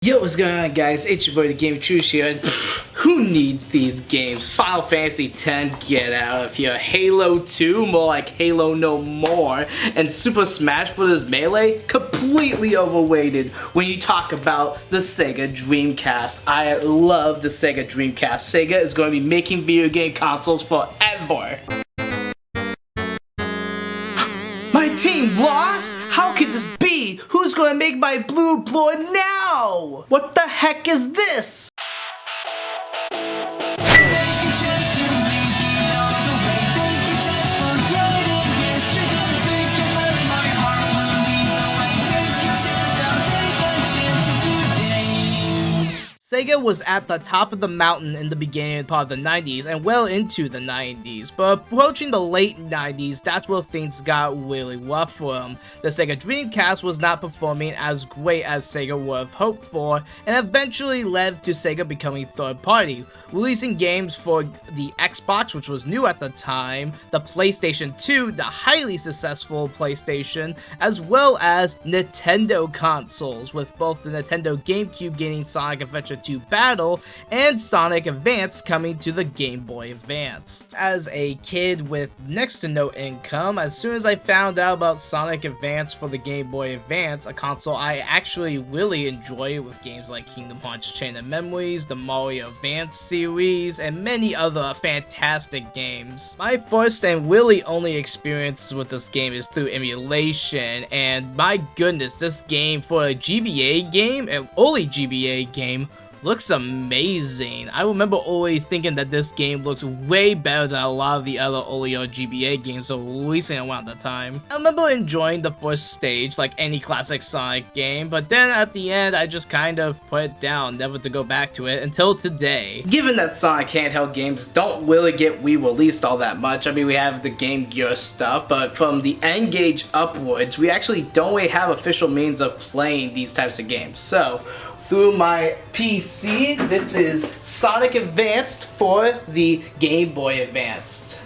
Yo, what's going on, guys? It's your boy, TheGamingTrouge here. Who needs these games? Final Fantasy X, get out of here. Halo 2, more like Halo no more. And Super Smash Bros. Melee, completely overrated when you talk about the Sega Dreamcast. I love the Sega Dreamcast. Sega is going to be making video game consoles forever. My team lost? How could this be? Who's gonna make my blue blood now? What the heck is this? Sega was at the top of the mountain in the beginning part of the 90s and well into the 90s, but approaching the late 90s, that's where things got really rough for them. The Sega Dreamcast was not performing as great as Sega would have hoped for, and eventually led to Sega becoming third party, releasing games for the Xbox, which was new at the time, the PlayStation 2, the highly successful PlayStation, as well as Nintendo consoles, with both the Nintendo GameCube getting Sonic Adventure 2 Battle and Sonic Advance coming to the Game Boy Advance. As a kid with next to no income, as soon as I found out about Sonic Advance for the Game Boy Advance, a console I actually really enjoy with games like Kingdom Hearts Chain of Memories, the Mario Advance series, and many other fantastic games. My first and really only experience with this game is through emulation, and my goodness, this game for a GBA game, an early GBA game, looks amazing. I remember always thinking that this game looks way better than a lot of the other earlier GBA games that were releasing around the time. I remember enjoying the first stage like any classic Sonic game, but then at the end I just kind of put it down, never to go back to it until today. Given that Sonic handheld games don't really get re-released all that much, I mean we have the Game Gear stuff, but from the N-Gage upwards, we actually don't really have official means of playing these types of games. So, through my PC, this is Sonic Advanced for the Game Boy Advanced.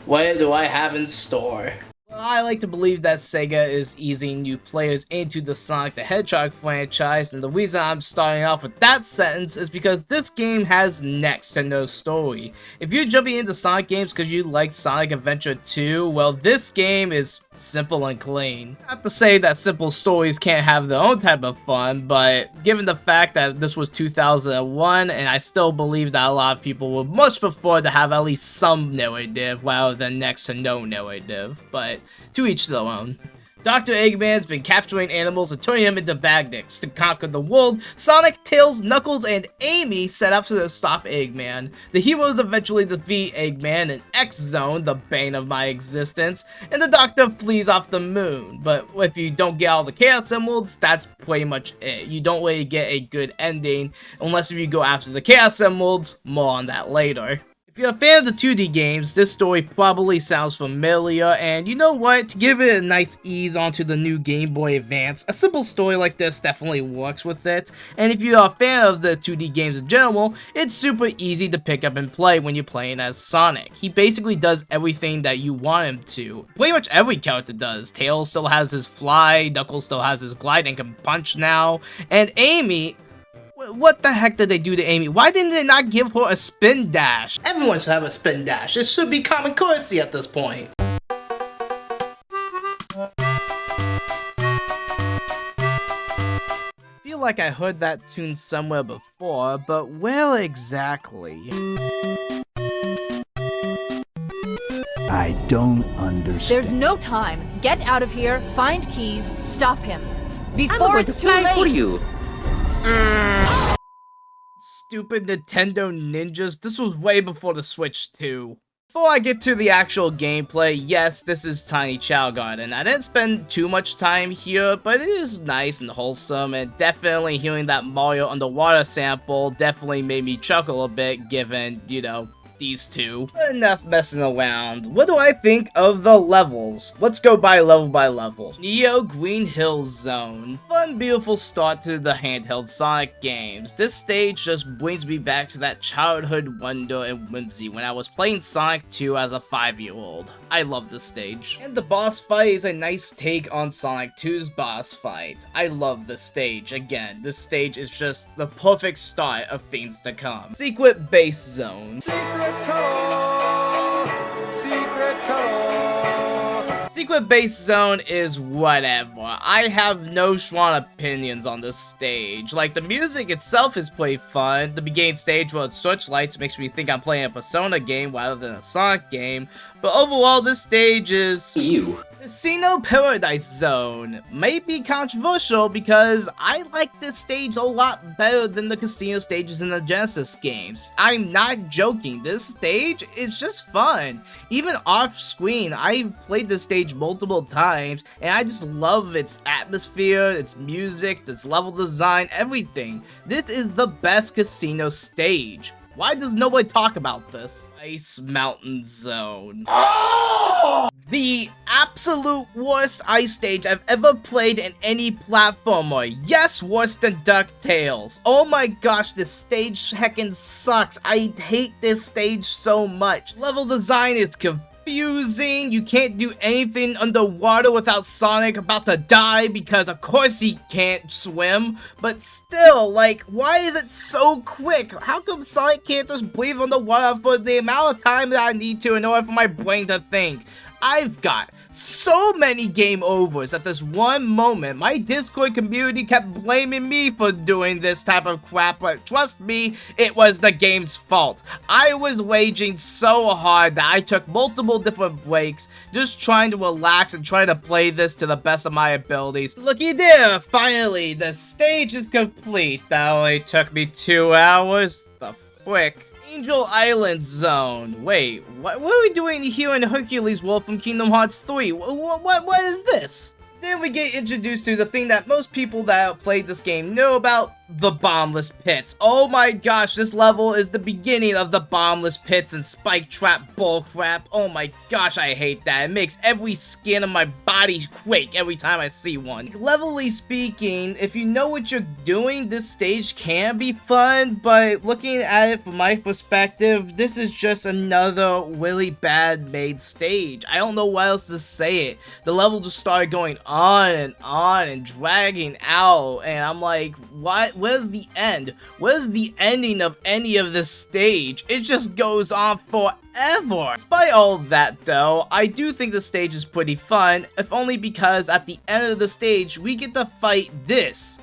What do I have in store? Well, I like to believe that Sega is easing new players into the Sonic the Hedgehog franchise, and the reason I'm starting off with that sentence is because this game has next to no story. If you're jumping into Sonic games because you like Sonic Adventure 2, well, this game is simple and clean. Not to say that simple stories can't have their own type of fun, but given the fact that this was 2001, and I still believe that a lot of people would much prefer to have at least some narrative rather than next to no narrative, but to each their own. Dr. Eggman's been capturing animals and turning them into bagdicks. To conquer the world, Sonic, Tails, Knuckles, and Amy set up to stop Eggman. The heroes eventually defeat Eggman in X-Zone, the bane of my existence, and the Doctor flees off the moon. But if you don't get all the Chaos Emeralds, that's pretty much it. You don't really get a good ending unless if you go after the Chaos Emeralds. More on that later. If you're a fan of the 2D games, this story probably sounds familiar, and you know what? To give it a nice ease onto the new Game Boy Advance, a simple story like this definitely works with it, and if you're a fan of the 2D games in general, it's super easy to pick up and play when you're playing as Sonic. He basically does everything that you want him to. Pretty much every character does. Tails still has his fly, Knuckles still has his glide and can punch now, and Amy... What the heck did they do to Amy? Why didn't they not give her a spin dash? Everyone should have a spin dash. It should be common courtesy at this point. I feel like I heard that tune somewhere before, but where exactly? I don't understand. There's no time. Get out of here, find keys, stop him. Before it's too late. For you. Stupid Nintendo ninjas, this was way before the Switch 2. Before I get to the actual gameplay, yes, this is Tiny Chow Garden. I didn't spend too much time here, but it is nice and wholesome, and definitely hearing that Mario Underwater sample definitely made me chuckle a bit, given, you know, these two. But enough messing around. What do I think of the levels? Let's go by level. Neo Green Hills Zone. Fun, beautiful start to the handheld Sonic games. This stage just brings me back to that childhood wonder and whimsy when I was playing Sonic 2 as a 5-year-old. I love this stage. And the boss fight is a nice take on Sonic 2's boss fight. I love this stage. Again, this stage is just the perfect start of things to come. Secret Base Zone. Secret Base Zone is whatever. I have no strong opinions on this stage. Like, the music itself is pretty fun. The beginning stage where it searchlights makes me think I'm playing a Persona game rather than a Sonic game. But overall, this stage is... Ew. Casino Paradise Zone may be controversial because I like this stage a lot better than the casino stages in the Genesis games. I'm not joking, this stage is just fun. Even off screen, I've played this stage multiple times and I just love its atmosphere, its music, its level design, everything. This is the best casino stage. Why does nobody talk about this? Ice Mountain Zone. The absolute worst ice stage I've ever played in any platformer. Yes, worse than DuckTales. Oh my gosh, this stage heckin' sucks. I hate this stage so much. Level design is confusing. You can't do anything underwater without Sonic about to die because of course he can't swim. But still, like, why is it so quick? How come Sonic can't just breathe underwater for the amount of time that I need to in order for my brain to think? I've got so many game overs at this one moment. My Discord community kept blaming me for doing this type of crap, but trust me, it was the game's fault. I was raging so hard that I took multiple different breaks, just trying to relax and try to play this to the best of my abilities. Looky there, finally, the stage is complete. That only took me 2 hours. The frick. Angel Island Zone. Wait, what are we doing here in Hercules World from Kingdom Hearts 3? What is this? Then we get introduced to the thing that most people that have played this game know about, the Bombless Pits. Oh my gosh, this level is the beginning of the Bombless Pits and Spike Trap bullcrap. Oh my gosh, I hate that. It makes every skin on my body quake every time I see one. Levelly speaking, if you know what you're doing, this stage can be fun, but looking at it from my perspective, this is just another really bad made stage. I don't know what else to say it. The level just started going on and dragging out, and I'm like, what? Where's the end? Where's the ending of any of this stage? It just goes on forever. Despite all that though, I do think the stage is pretty fun, if only because at the end of the stage, we get to fight this,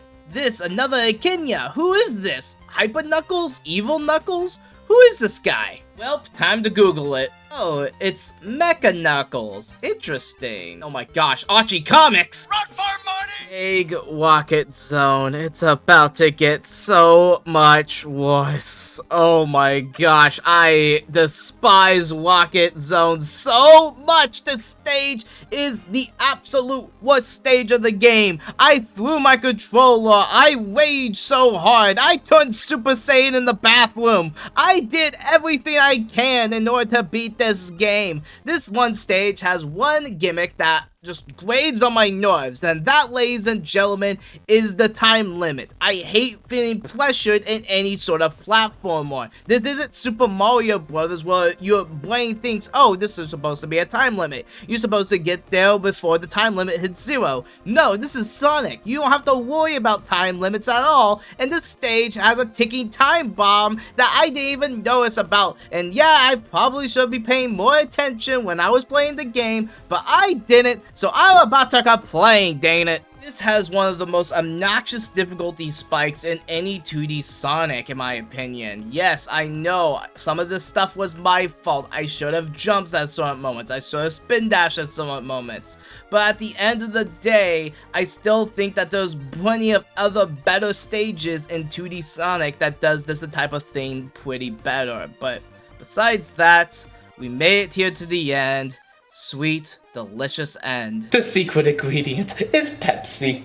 another Echidna. Who is this? Hyper Knuckles? Evil Knuckles? Who is this guy? Well, time to Google it. Oh, it's Mecha Knuckles. Interesting. Oh my gosh, Archie Comics! Run for money! Big Rocket Zone. It's about to get so much worse. Oh my gosh, I despise Rocket Zone so much. This stage is the absolute worst stage of the game. I threw my controller. I raged so hard. I turned Super Saiyan in the bathroom. I did everything I can in order to beat this game. This one stage has one gimmick that just grades on my nerves, and that, ladies and gentlemen, is the time limit. I hate feeling pressured in any sort of platformer. This isn't Super Mario Brothers where your brain thinks, oh, this is supposed to be a time limit. You're supposed to get there before the time limit hits 0. No, this is Sonic. You don't have to worry about time limits at all, and this stage has a ticking time bomb that I didn't even notice about. And yeah, I probably should be paying more attention when I was playing the game, but I didn't. So I'm about to complain, dang it. This has one of the most obnoxious difficulty spikes in any 2D Sonic, in my opinion. Yes, I know, some of this stuff was my fault. I should have jumped at certain moments. I should have spin dashed at certain moments. But at the end of the day, I still think that there's plenty of other better stages in 2D Sonic that does this type of thing pretty better. But besides that, we made it here to the end. Sweet, delicious end. The secret ingredient is Pepsi.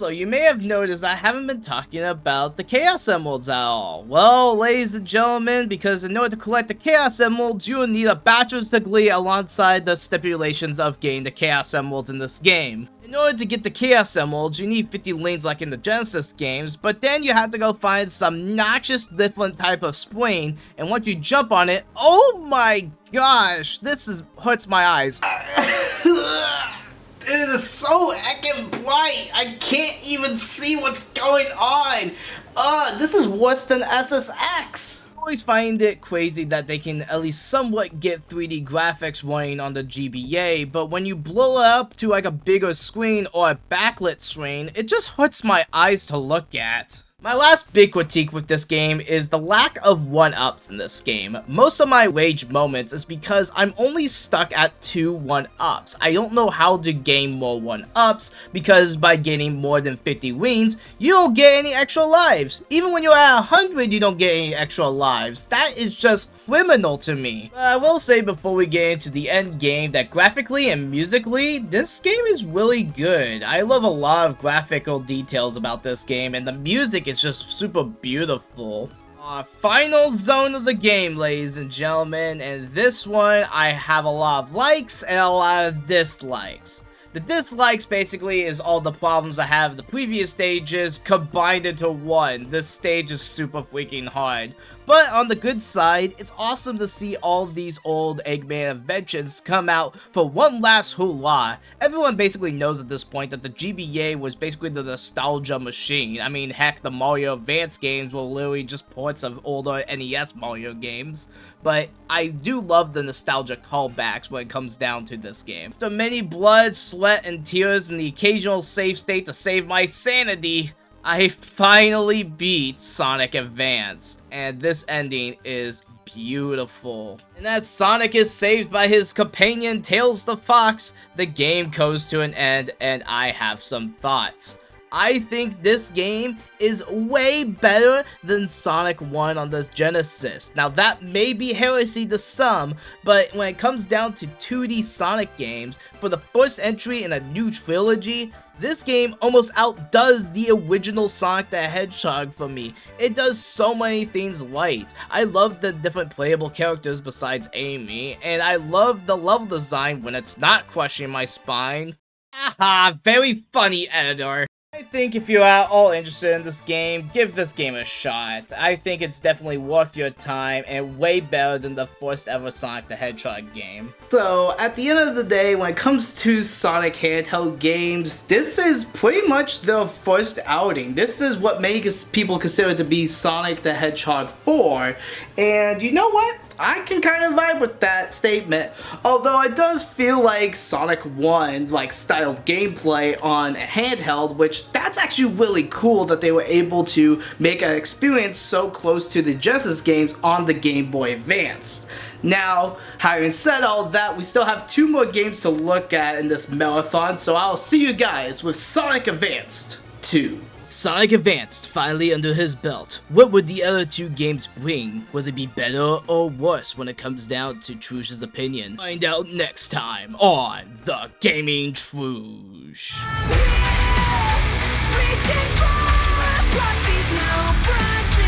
Also, you may have noticed I haven't been talking about the Chaos Emeralds at all. Well, ladies and gentlemen, because in order to collect the Chaos Emeralds, you will need a bachelor's degree alongside the stipulations of getting the Chaos Emeralds in this game. In order to get the Chaos Emeralds, you need 50 lanes like in the Genesis games, but then you have to go find some noxious different type of spring, and once you jump on it, oh my gosh, hurts my eyes. It is so heckin' bright, I can't even see what's going on. This is worse than SSX. I always find it crazy that they can at least somewhat get 3D graphics running on the GBA, but when you blow it up to like a bigger screen or a backlit screen, it just hurts my eyes to look at. My last big critique with this game is the lack of 1-ups in this game. Most of my rage moments is because I'm only stuck at 2 1-ups. I don't know how to gain more 1-ups because by getting more than 50 wins, you don't get any extra lives. Even when you're at 100, you don't get any extra lives. That is just criminal to me. But I will say before we get into the end game that graphically and musically, this game is really good. I love a lot of graphical details about this game, and the music is just super beautiful. Final zone of the game, ladies and gentlemen, and this one I have a lot of likes and a lot of dislikes. The dislikes basically is all the problems I have in the previous stages combined into one. This stage is super freaking hard. But on the good side, it's awesome to see all of these old Eggman inventions come out for one last hurrah. Everyone basically knows at this point that the GBA was basically the nostalgia machine. I mean, heck, the Mario Advance games were literally just ports of older NES Mario games. But I do love the nostalgia callbacks when it comes down to this game. After many blood, sweat, and tears and the occasional save state to save my sanity, I finally beat Sonic Advance, and this ending is beautiful. And as Sonic is saved by his companion Tails the Fox, the game goes to an end, and I have some thoughts. I think this game is way better than Sonic 1 on the Genesis. Now that may be heresy to some, but when it comes down to 2D Sonic games, for the first entry in a new trilogy, this game almost outdoes the original Sonic the Hedgehog for me. It does so many things right. I love the different playable characters besides Amy, and I love the level design when it's not crushing my spine. Haha, very funny, editor. I think if you're at all interested in this game, give this game a shot. I think it's definitely worth your time and way better than the first ever Sonic the Hedgehog game. So, at the end of the day, when it comes to Sonic handheld games, this is pretty much the first outing. This is what many people consider to be Sonic the Hedgehog 4, and you know what? I can kind of vibe with that statement, although it does feel like Sonic 1 styled gameplay on a handheld, which that's actually really cool that they were able to make an experience so close to the Genesis games on the Game Boy Advance. Now, having said all that, we still have 2 more games to look at in this marathon, so I'll see you guys with Sonic Advanced 2. Sonic Advanced finally under his belt. What would the other 2 games bring? Will they be better or worse when it comes down to Trouge's opinion? Find out next time on The Gaming Trouge. Reaching for trophies, no front.